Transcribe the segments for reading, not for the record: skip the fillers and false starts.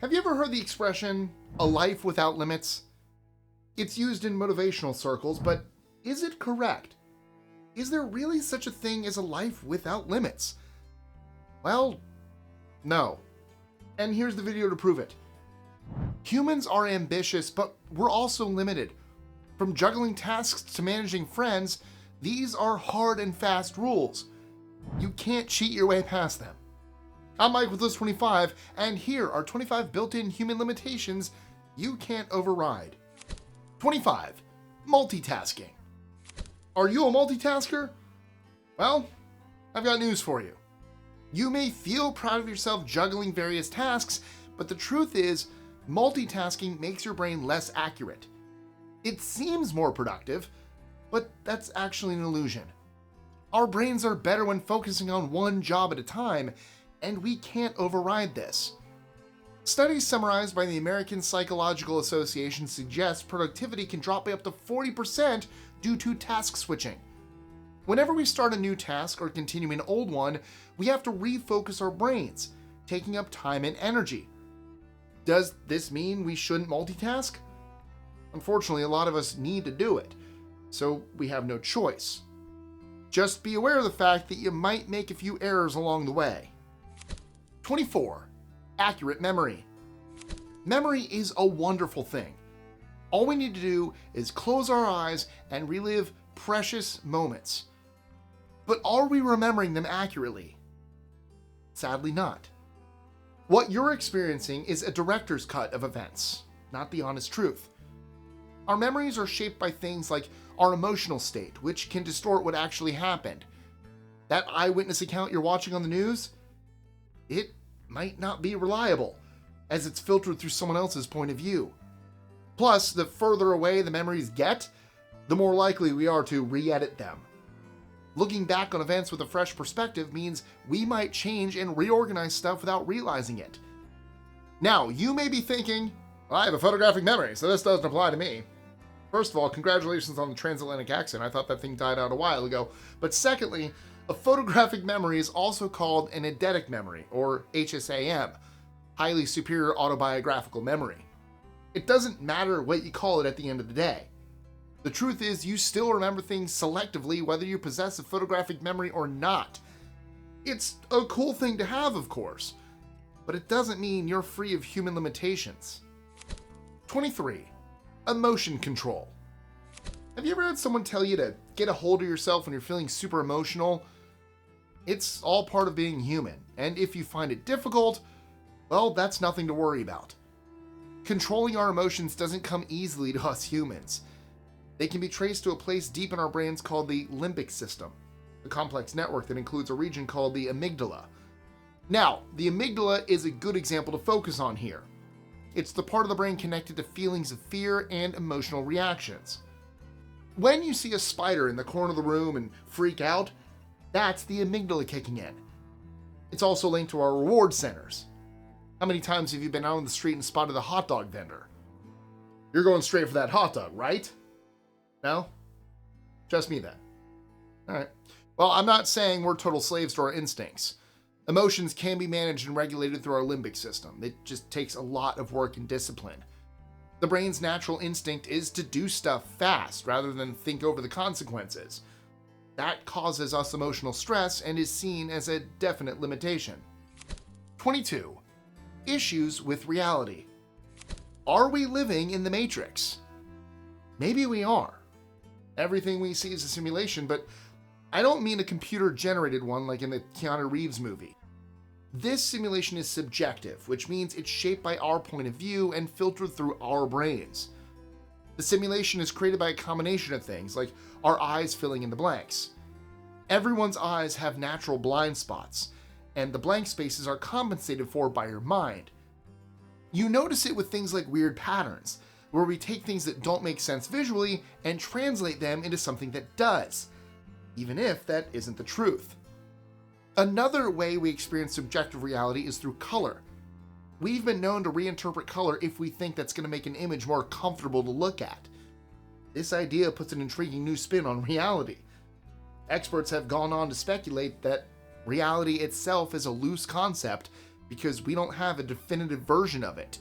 Have you ever heard the expression, a life without limits? It's used in motivational circles, but is it correct? Is there really such a thing as a life without limits? Well, no. And here's the video to prove it. Humans are ambitious, but we're also limited. From juggling tasks to managing friends, these are hard and fast rules. You can't cheat your way past them. I'm Mike with List 25, and here are 25 built-in human limitations you can't override. 25. Multitasking. Are you a multitasker? Well, I've got news for you. You may feel proud of yourself juggling various tasks, but the truth is, multitasking makes your brain less accurate. It seems more productive, but that's actually an illusion. Our brains are better when focusing on one job at a time, and we can't override this. Studies summarized by the American Psychological Association suggest productivity can drop by up to 40% due to task switching. Whenever we start a new task or continue an old one, we have to refocus our brains, taking up time and energy. Does this mean we shouldn't multitask? Unfortunately, a lot of us need to do it, so we have no choice. Just be aware of the fact that you might make a few errors along the way. 24. Accurate memory. Memory is a wonderful thing. All we need to do is close our eyes and relive precious moments. But are we remembering them accurately? Sadly not. What you're experiencing is a director's cut of events, not the honest truth. Our memories are shaped by things like our emotional state, which can distort what actually happened. That eyewitness account you're watching on the news? It might not be reliable, as it's filtered through someone else's point of view. Plus, the further away the memories get, the more likely we are to re-edit them. Looking back on events with a fresh perspective means we might change and reorganize stuff without realizing it. Now, you may be thinking, I have a photographic memory, so this doesn't apply to me. First of all, congratulations on the transatlantic accent. I thought that thing died out a while ago. But secondly, a photographic memory is also called an eidetic memory, or HSAM, highly superior autobiographical memory. It doesn't matter what you call it at the end of the day. The truth is, you still remember things selectively whether you possess a photographic memory or not. It's a cool thing to have, of course, but it doesn't mean you're free of human limitations. 23. Emotion control. Have you ever had someone tell you to get a hold of yourself when you're feeling super emotional? It's all part of being human, and if you find it difficult, well, that's nothing to worry about. Controlling our emotions doesn't come easily to us humans. They can be traced to a place deep in our brains called the limbic system, a complex network that includes a region called the amygdala. Now, the amygdala is a good example to focus on here. It's the part of the brain connected to feelings of fear and emotional reactions. When you see a spider in the corner of the room and freak out, that's the amygdala kicking in. It's also linked to our reward centers. How many times have you been out on the street and spotted a hot dog vendor? You're going straight for that hot dog, right? No? Just me then. Alright. Well, I'm not saying we're total slaves to our instincts. Emotions can be managed and regulated through our limbic system. It just takes a lot of work and discipline. The brain's natural instinct is to do stuff fast rather than think over the consequences. That causes us emotional stress and is seen as a definite limitation. 22. Issues with reality. Are we living in the Matrix? Maybe we are. Everything we see is a simulation, but I don't mean a computer-generated one like in the Keanu Reeves movie. This simulation is subjective, which means it's shaped by our point of view and filtered through our brains. The simulation is created by a combination of things, like our eyes filling in the blanks. Everyone's eyes have natural blind spots, and the blank spaces are compensated for by your mind. You notice it with things like weird patterns, where we take things that don't make sense visually and translate them into something that does, even if that isn't the truth. Another way we experience subjective reality is through color. We've been known to reinterpret color if we think that's going to make an image more comfortable to look at. This idea puts an intriguing new spin on reality. Experts have gone on to speculate that reality itself is a loose concept because we don't have a definitive version of it,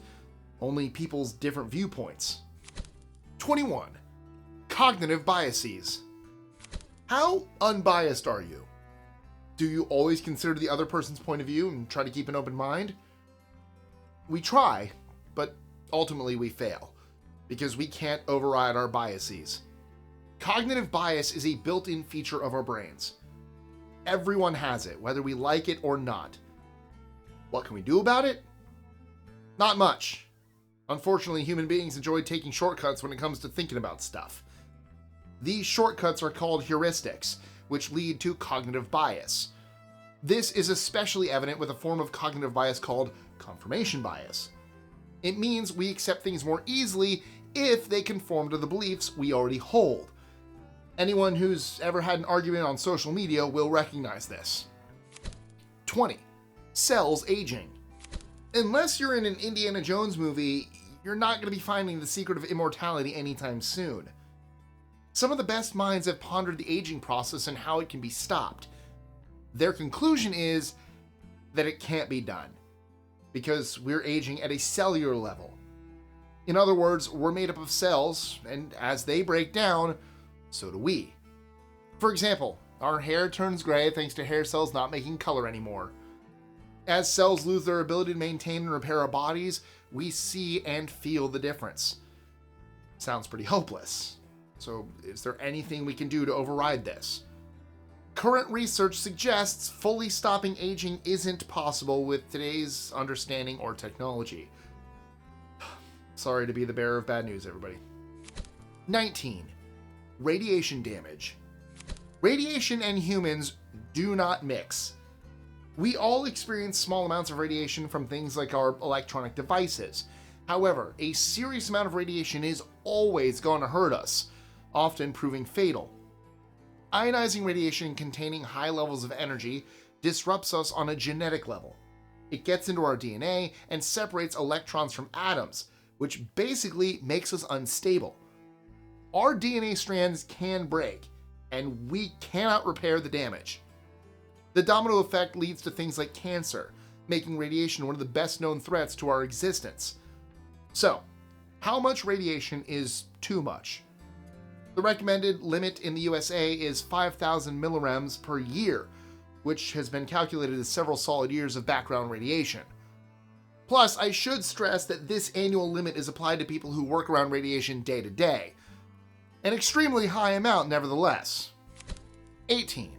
only people's different viewpoints. 21. Cognitive biases. How unbiased are you? Do you always consider the other person's point of view and try to keep an open mind? We try, but ultimately we fail, because we can't override our biases. Cognitive bias is a built-in feature of our brains. Everyone has it, whether we like it or not. What can we do about it? Not much. Unfortunately, human beings enjoy taking shortcuts when it comes to thinking about stuff. These shortcuts are called heuristics, which lead to cognitive bias. This is especially evident with a form of cognitive bias called confirmation bias. It means we accept things more easily if they conform to the beliefs we already hold. Anyone who's ever had an argument on social media will recognize this. 20. Cells aging. Unless you're in an Indiana Jones movie, you're not going to be finding the secret of immortality anytime soon. Some of the best minds have pondered the aging process and how it can be stopped. Their conclusion is that it can't be done, because we're aging at a cellular level. In other words, we're made up of cells, and as they break down, so do we. For example, our hair turns gray thanks to hair cells not making color anymore. As cells lose their ability to maintain and repair our bodies, we see and feel the difference. Sounds pretty hopeless. So, is there anything we can do to override this? Current research suggests fully stopping aging isn't possible with today's understanding or technology. Sorry to be the bearer of bad news, everybody. 19. Radiation damage. Radiation and humans do not mix. We all experience small amounts of radiation from things like our electronic devices. However, a serious amount of radiation is always going to hurt us, often proving fatal. Ionizing radiation containing high levels of energy disrupts us on a genetic level. It gets into our DNA and separates electrons from atoms, which basically makes us unstable. Our DNA strands can break, and we cannot repair the damage. The domino effect leads to things like cancer, making radiation one of the best known threats to our existence. So, how much radiation is too much? The recommended limit in the USA is 5,000 millirems per year, which has been calculated as several solid years of background radiation. Plus, I should stress that this annual limit is applied to people who work around radiation day to day. An extremely high amount, nevertheless. 18.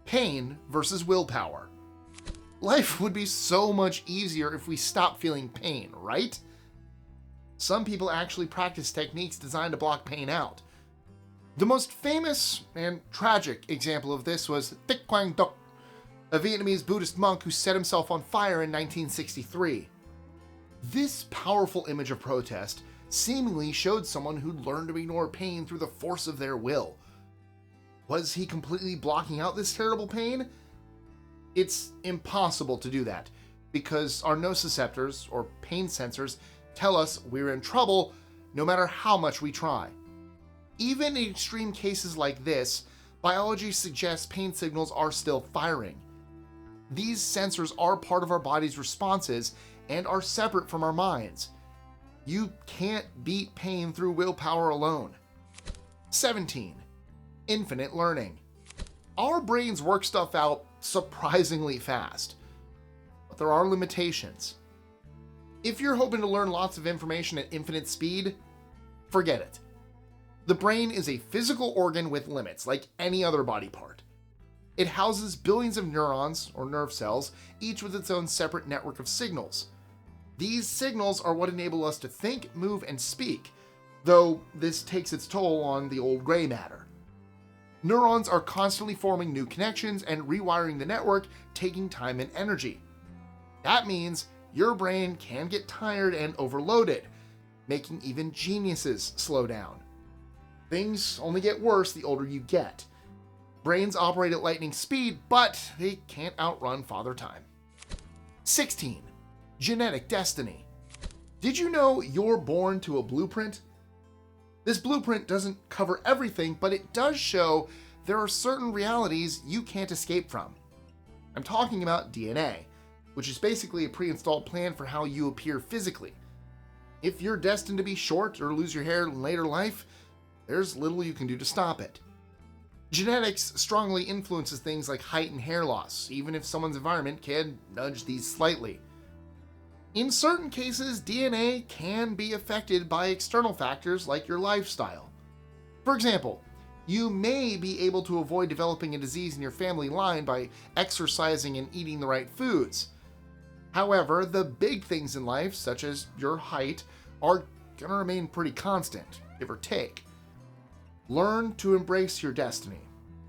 Pain versus willpower. Life would be so much easier if we stopped feeling pain, right? Some people actually practice techniques designed to block pain out. The most famous and tragic example of this was Thich Quang Duc, a Vietnamese Buddhist monk who set himself on fire in 1963. This powerful image of protest seemingly showed someone who'd learned to ignore pain through the force of their will. Was he completely blocking out this terrible pain? It's impossible to do that, because our nociceptors, or pain sensors, tell us we're in trouble no matter how much we try. Even in extreme cases like this, biology suggests pain signals are still firing. These sensors are part of our body's responses and are separate from our minds. You can't beat pain through willpower alone. 17. Infinite learning. Our brains work stuff out surprisingly fast, but there are limitations. If you're hoping to learn lots of information at infinite speed, forget it. The brain is a physical organ with limits, like any other body part. It houses billions of neurons, or nerve cells, each with its own separate network of signals. These signals are what enable us to think, move, and speak, though this takes its toll on the old gray matter. Neurons are constantly forming new connections and rewiring the network, taking time and energy. That means your brain can get tired and overloaded, making even geniuses slow down. Things only get worse the older you get. Brains operate at lightning speed, but they can't outrun Father Time. 16. Genetic destiny. Did you know you're born to a blueprint? This blueprint doesn't cover everything, but it does show there are certain realities you can't escape from. I'm talking about DNA, which is basically a pre-installed plan for how you appear physically. If you're destined to be short or lose your hair in later life, there's little you can do to stop it. Genetics strongly influences things like height and hair loss, even if someone's environment can nudge these slightly. In certain cases, DNA can be affected by external factors like your lifestyle. For example, you may be able to avoid developing a disease in your family line by exercising and eating the right foods. However, the big things in life, such as your height, are going to remain pretty constant, give or take. Learn to embrace your destiny,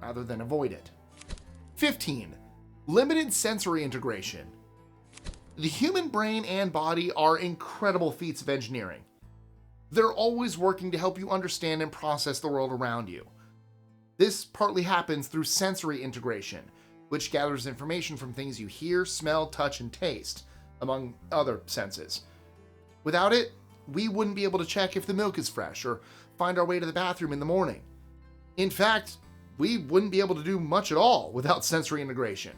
rather than avoid it. 15. Limited sensory integration. The human brain and body are incredible feats of engineering. They're always working to help you understand and process the world around you. This partly happens through sensory integration, which gathers information from things you hear, smell, touch, and taste, among other senses. Without it, we wouldn't be able to check if the milk is fresh or find our way to the bathroom in the morning. In fact, we wouldn't be able to do much at all without sensory integration.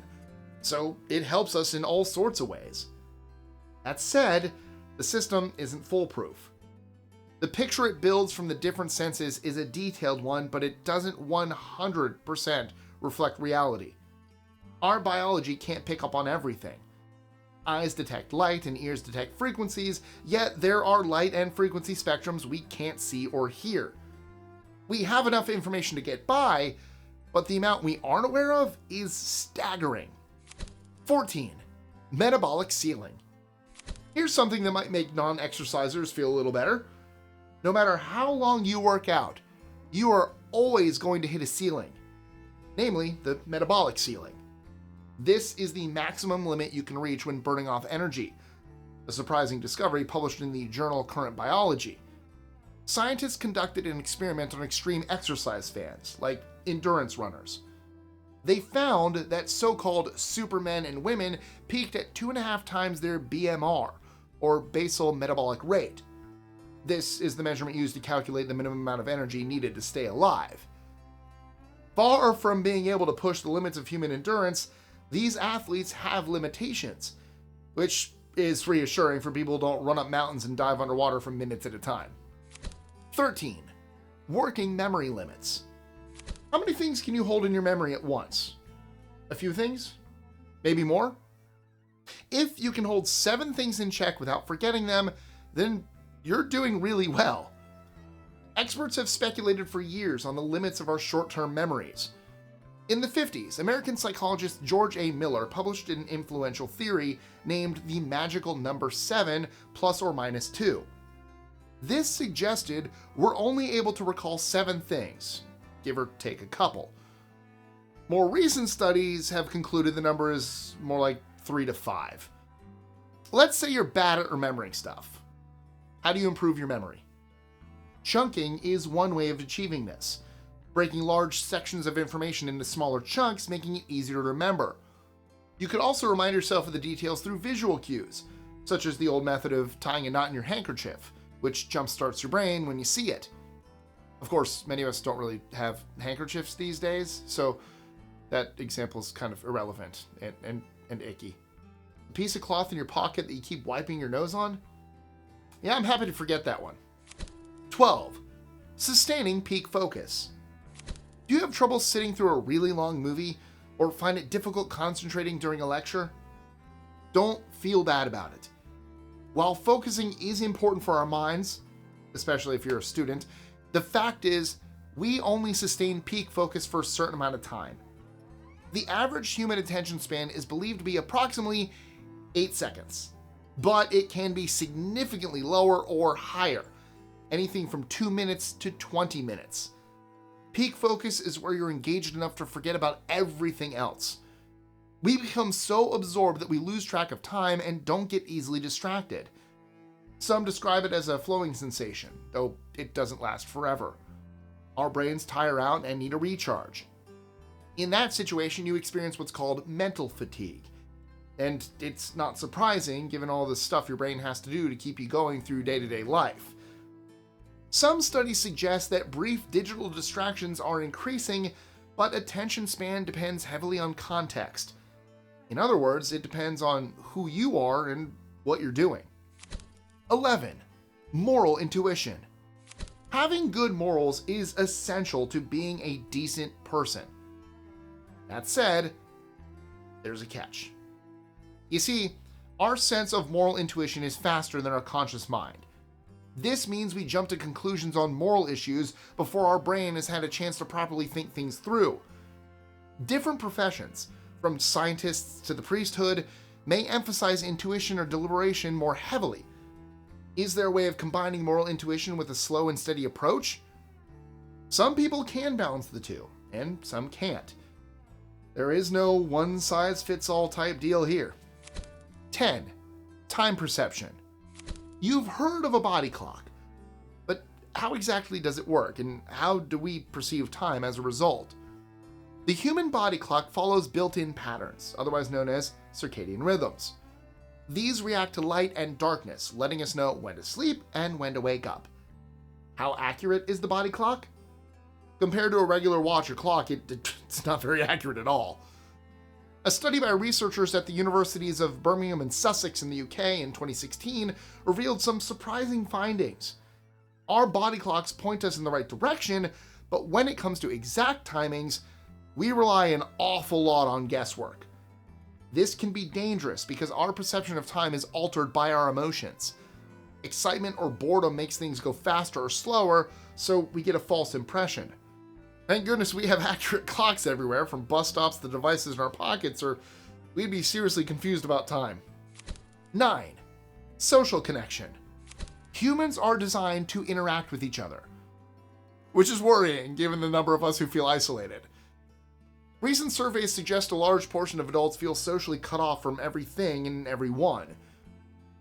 So it helps us in all sorts of ways. That said, the system isn't foolproof. The picture it builds from the different senses is a detailed one, but it doesn't 100% reflect reality. Our biology can't pick up on everything. Eyes detect light and ears detect frequencies, yet there are light and frequency spectrums we can't see or hear. We have enough information to get by, but the amount we aren't aware of is staggering. 14. Metabolic ceiling. Here's something that might make non-exercisers feel a little better. No matter how long you work out, you are always going to hit a ceiling, namely the metabolic ceiling. This is the maximum limit you can reach when burning off energy, a surprising discovery published in the journal Current Biology. Scientists conducted an experiment on extreme exercise fans, like endurance runners. They found that so-called supermen and women peaked at 2.5 times their BMR, or basal metabolic rate. This is the measurement used to calculate the minimum amount of energy needed to stay alive. Far from being able to push the limits of human endurance, these athletes have limitations, which is reassuring for people who don't run up mountains and dive underwater for minutes at a time. 13. Working memory limits. How many things can you hold in your memory at once? A few things? Maybe more? If you can hold 7 things in check without forgetting them, then you're doing really well. Experts have speculated for years on the limits of our short-term memories. In the 50s, American psychologist George A. Miller published an influential theory named the magical number 7 plus or minus 2. This suggested we're only able to recall 7 things, give or take a couple. More recent studies have concluded the number is more like 3 to 5. Let's say you're bad at remembering stuff. How do you improve your memory? Chunking is one way of achieving this, breaking large sections of information into smaller chunks, making it easier to remember. You could also remind yourself of the details through visual cues, such as the old method of tying a knot in your handkerchief, which jumpstarts your brain when you see it. Of course, many of us don't really have handkerchiefs these days, so that example is kind of irrelevant and icky. A piece of cloth in your pocket that you keep wiping your nose on? Yeah, I'm happy to forget that one. 12. Sustaining peak focus. Do you have trouble sitting through a really long movie or find it difficult concentrating during a lecture? Don't feel bad about it. While focusing is important for our minds, especially if you're a student, the fact is we only sustain peak focus for a certain amount of time. The average human attention span is believed to be approximately 8 seconds, but it can be significantly lower or higher, anything from 2 minutes to 20 minutes. Peak focus is where you're engaged enough to forget about everything else. We become so absorbed that we lose track of time and don't get easily distracted. Some describe it as a flowing sensation, though it doesn't last forever. Our brains tire out and need a recharge. In that situation, you experience what's called mental fatigue. And it's not surprising given all the stuff your brain has to do to keep you going through day-to-day life. Some studies suggest that brief digital distractions are increasing, but attention span depends heavily on context. In other words, it depends on who you are and what you're doing. 11. Moral intuition. Having good morals is essential to being a decent person. That said, there's a catch. You see, our sense of moral intuition is faster than our conscious mind. This means we jump to conclusions on moral issues before our brain has had a chance to properly think things through. Different professions, from scientists to the priesthood, may emphasize intuition or deliberation more heavily. Is there a way of combining moral intuition with a slow and steady approach? Some people can balance the two, and some can't. There is no one-size-fits-all type deal here. 10. Time perception. You've heard of a body clock, but how exactly does it work, and how do we perceive time as a result? The human body clock follows built-in patterns, otherwise known as circadian rhythms. These react to light and darkness, letting us know when to sleep and when to wake up. How accurate is the body clock? Compared to a regular watch or clock, it's not very accurate at all. A study by researchers at the universities of Birmingham and Sussex in the UK in 2016 revealed some surprising findings. Our body clocks point us in the right direction, but when it comes to exact timings, we rely an awful lot on guesswork. This can be dangerous because our perception of time is altered by our emotions. Excitement or boredom makes things go faster or slower, so we get a false impression. Thank goodness we have accurate clocks everywhere, from bus stops to devices in our pockets, or we'd be seriously confused about time. 9. Social connection. Humans are designed to interact with each other, which is worrying given the number of us who feel isolated. Recent surveys suggest a large portion of adults feel socially cut off from everything and everyone.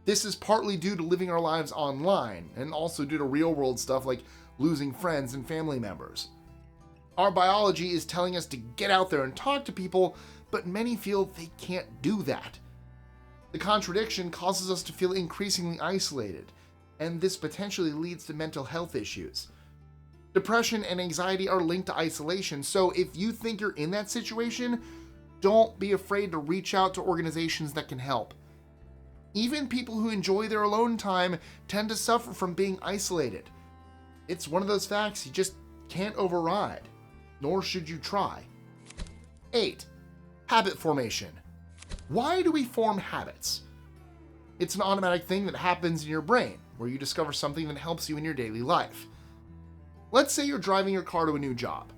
This is partly due to living our lives online, and also due to real-world stuff like losing friends and family members. Our biology is telling us to get out there and talk to people, but many feel they can't do that. The contradiction causes us to feel increasingly isolated, and this potentially leads to mental health issues. Depression and anxiety are linked to isolation, so if you think you're in that situation, don't be afraid to reach out to organizations that can help. Even people who enjoy their alone time tend to suffer from being isolated. It's one of those facts you just can't override, nor should you try. 8. Habit formation. Why do we form habits? It's an automatic thing that happens in your brain, where you discover something that helps you in your daily life. Let's say you're driving your car to a new job.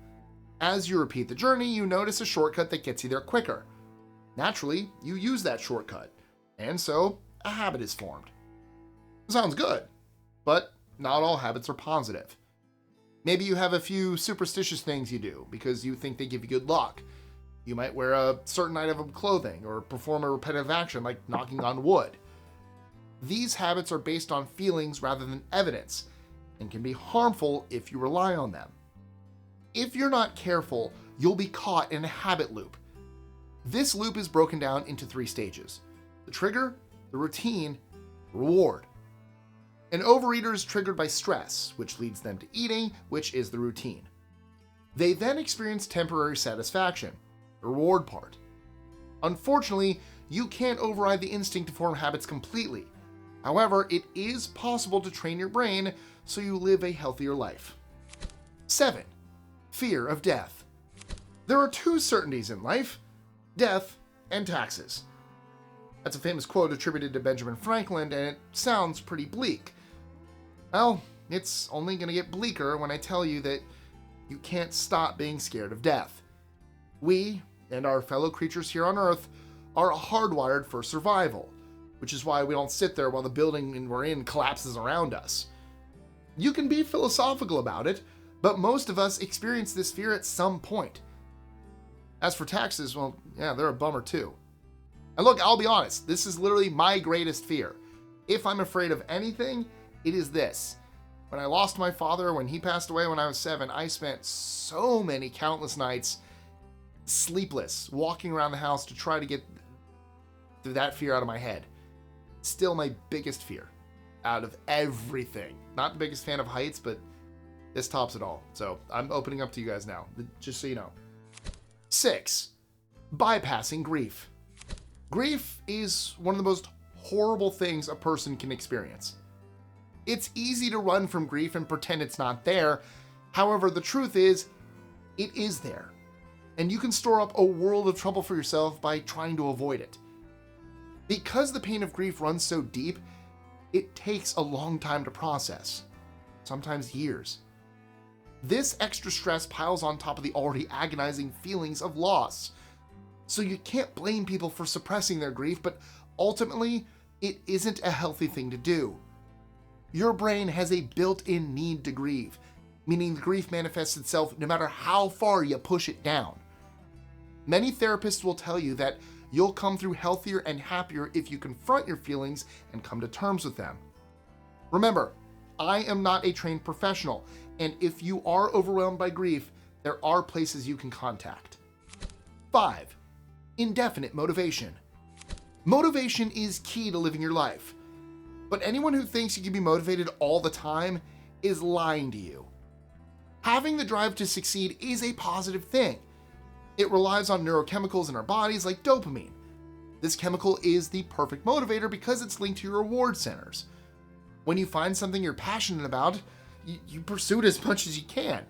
As you repeat the journey, you notice a shortcut that gets you there quicker. Naturally, you use that shortcut, and so a habit is formed. Sounds good, but not all habits are positive. Maybe you have a few superstitious things you do because you think they give you good luck. You might wear a certain item of clothing or perform a repetitive action like knocking on wood. These habits are based on feelings rather than evidence, and can be harmful if you rely on them. If you're not careful, you'll be caught in a habit loop. This loop is broken down into 3 stages: the trigger, the routine, reward. An overeater is triggered by stress, which leads them to eating, which is the routine. They then experience temporary satisfaction, the reward part. Unfortunately, you can't override the instinct to form habits completely. However, it is possible to train your brain so you live a healthier life. 7. Fear of death. There are 2 certainties in life: death and taxes. That's a famous quote attributed to Benjamin Franklin, and it sounds pretty bleak. Well, it's only going to get bleaker when I tell you that you can't stop being scared of death. We, and our fellow creatures here on Earth, are hardwired for survival, which is why we don't sit there while the building we're in collapses around us. You can be philosophical about it, but most of us experience this fear at some point. As for taxes, well, yeah, they're a bummer too. And look, I'll be honest, this is literally my greatest fear. If I'm afraid of anything, it is this. When I lost my father, when he passed away when I was 7, I spent so many countless nights sleepless, walking around the house to try to get that fear out of my head. Still my biggest fear out of everything. Not the biggest fan of heights, but this tops it all. So I'm opening up to you guys now, just so you know. 6. Bypassing grief. Grief is one of the most horrible things a person can experience. It's easy to run from grief and pretend it's not there. However, the truth is, it is there. And you can store up a world of trouble for yourself by trying to avoid it. Because the pain of grief runs so deep, it takes a long time to process, sometimes years. This extra stress piles on top of the already agonizing feelings of loss. So you can't blame people for suppressing their grief, but ultimately, it isn't a healthy thing to do. Your brain has a built-in need to grieve, meaning the grief manifests itself no matter how far you push it down. Many therapists will tell you that you'll come through healthier and happier if you confront your feelings and come to terms with them. Remember, I am not a trained professional, and if you are overwhelmed by grief, there are places you can contact. 5. Indefinite motivation. Motivation is key to living your life, but anyone who thinks you can be motivated all the time is lying to you. Having the drive to succeed is a positive thing. It relies on neurochemicals in our bodies like dopamine. This chemical is the perfect motivator because it's linked to your reward centers. When you find something you're passionate about, you pursue it as much as you can,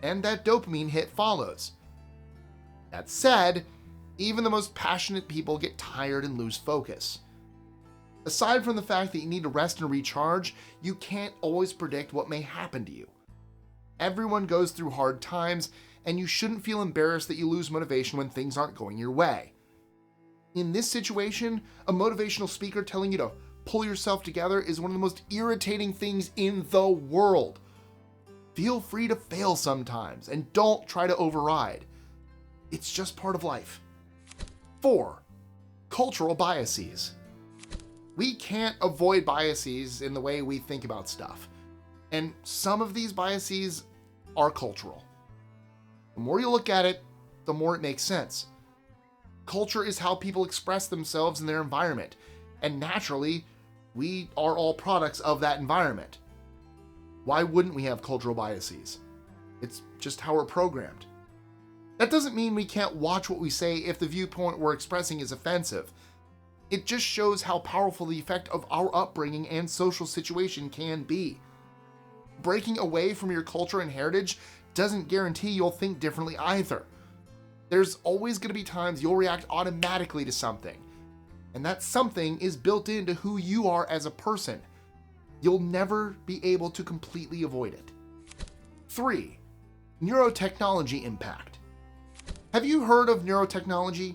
and that dopamine hit follows. That said, even the most passionate people get tired and lose focus. Aside from the fact that you need to rest and recharge, you can't always predict what may happen to you. Everyone goes through hard times, and you shouldn't feel embarrassed that you lose motivation when things aren't going your way. In this situation, a motivational speaker telling you to pull yourself together is one of the most irritating things in the world. Feel free to fail sometimes, and don't try to override. It's just part of life. 4. Cultural biases. We can't avoid biases in the way we think about stuff, and some of these biases are cultural. The more you look at it, the more it makes sense. Culture is how people express themselves in their environment, and naturally, we are all products of that environment. Why wouldn't we have cultural biases? It's just how we're programmed. That doesn't mean we can't watch what we say if the viewpoint we're expressing is offensive. It just shows how powerful the effect of our upbringing and social situation can be. Breaking away from your culture and heritage doesn't guarantee you'll think differently either. There's always going to be times you'll react automatically to something, and that something is built into who you are as a person. You'll never be able to completely avoid it. 3. Neurotechnology impact. Have you heard of neurotechnology?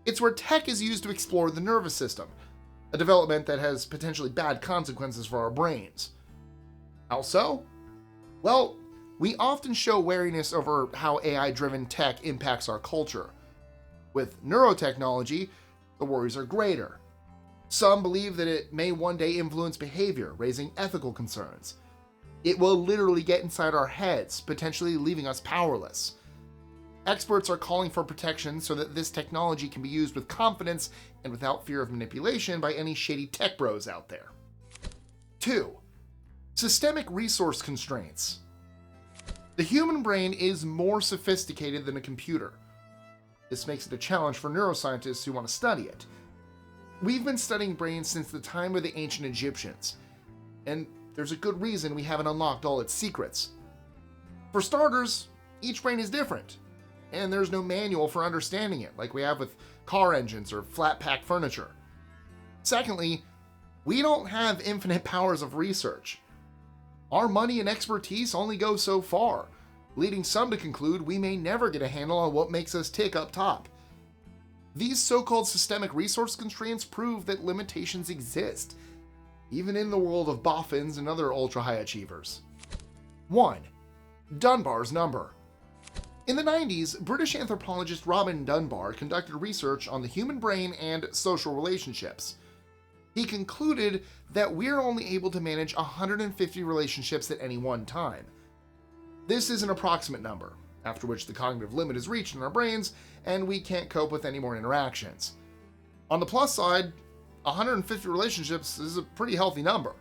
It's where tech is used to explore the nervous system, a development that has potentially bad consequences for our brains. How so? Well, we often show wariness over how AI-driven tech impacts our culture. With neurotechnology, the worries are greater. Some believe that it may one day influence behavior, raising ethical concerns. It will literally get inside our heads, potentially leaving us powerless. Experts are calling for protection so that this technology can be used with confidence and without fear of manipulation by any shady tech bros out there. 2. Systemic resource constraints. The human brain is more sophisticated than a computer. This makes it a challenge for neuroscientists who want to study it. We've been studying brains since the time of the ancient Egyptians, and there's a good reason we haven't unlocked all its secrets. For starters, each brain is different, and there's no manual for understanding it like we have with car engines or flat-pack furniture. Secondly, we don't have infinite powers of research. Our money and expertise only go so far, leading some to conclude we may never get a handle on what makes us tick up top. These so-called systemic resource constraints prove that limitations exist, even in the world of boffins and other ultra-high achievers. 1. Dunbar's number. In the 90s, British anthropologist Robin Dunbar conducted research on the human brain and social relationships. He concluded that we're only able to manage 150 relationships at any one time. This is an approximate number, after which the cognitive limit is reached in our brains and we can't cope with any more interactions. On the plus side, 150 relationships is a pretty healthy number.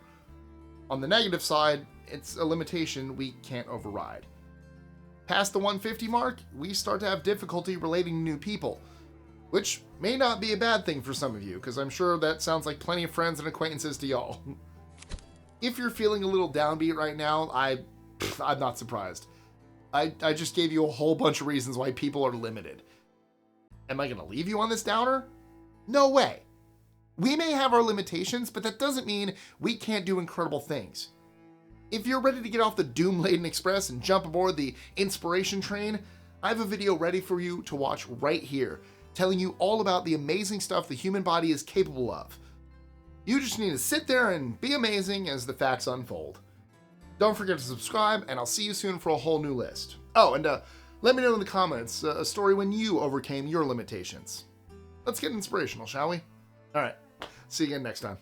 On the negative side, it's a limitation we can't override. Past the 150 mark, we start to have difficulty relating to new people. which may not be a bad thing for some of you, because I'm sure that sounds like plenty of friends and acquaintances to y'all. If you're feeling a little downbeat right now, I'm not surprised. I just gave you a whole bunch of reasons why people are limited. Am I going to leave you on this downer? No way. We may have our limitations, but that doesn't mean we can't do incredible things. If you're ready to get off the doom-laden express and jump aboard the inspiration train, I have a video ready for you to watch right here, telling you all about the amazing stuff the human body is capable of. You just need to sit there and be amazing as the facts unfold. Don't forget to subscribe, and I'll see you soon for a whole new list. Oh, and let me know in the comments a story when you overcame your limitations. Let's get inspirational, shall we? All right, see you again next time.